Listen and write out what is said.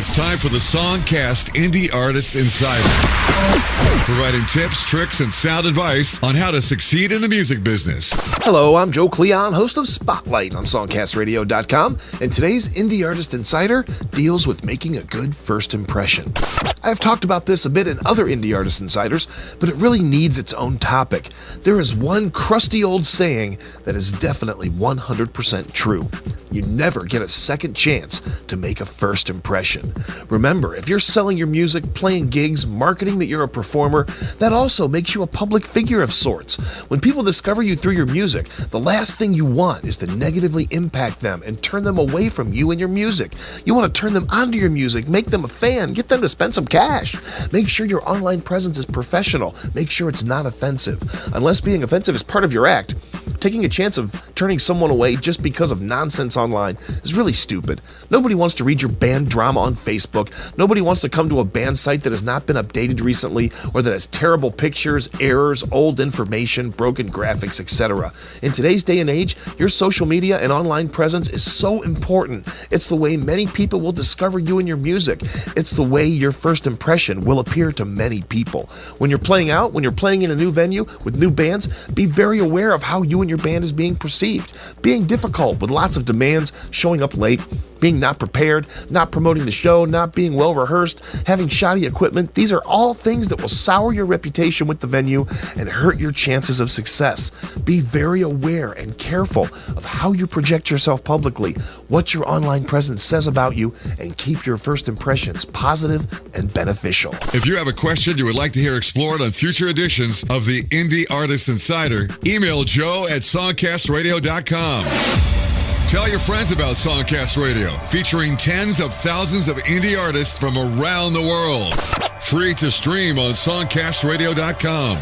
It's time for the Songcast Indie Artist Insider. Providing tips, tricks, and sound advice on how to succeed in the music business. Hello, I'm Joe Kleon, host of Spotlight on SongcastRadio.com, and today's Indie Artist Insider deals with making a good first impression. I've talked about this a bit in other Indie Artist Insiders, but it really needs its own topic. There is one crusty old saying that is definitely 100% true. You never get a second chance to make a first impression. Remember, if you're selling your music, playing gigs, marketing that you're a performer, that also makes you a public figure of sorts. When people discover you through your music, the last thing you want is to negatively impact them and turn them away from you and your music. You want to turn them onto your music, make them a fan, get them to spend some cash. Make sure your online presence is professional. Make sure it's not offensive. Unless being offensive is part of your act, taking a chance of turning someone away just because of nonsense online is really stupid. Nobody wants to read your band drama on Facebook. Nobody wants to come to a band site that has not been updated recently or that has terrible pictures, errors, old information, broken graphics, etc. In today's day and age, your social media and online presence is so important. It's the way many people will discover you and your music. It's the way your first impression will appear to many people. When you're playing out, when you're playing in a new venue with new bands, be very aware of how you and your band is being perceived. Being difficult with lots of demands, showing up late, being not prepared, not promoting the show, not being well rehearsed, having shoddy equipment, these are all things that will sour your reputation with the venue and hurt your chances of success. Be very aware and careful of how you project yourself publicly, what your online presence says about you, and keep your first impressions positive and beneficial. If you have a question you would like to hear explored on future editions of the Indie Artist Insider, email Joe at songcastradio.com. Tell your friends about Songcast Radio, featuring tens of thousands of indie artists from around the world. Free to stream on songcastradio.com.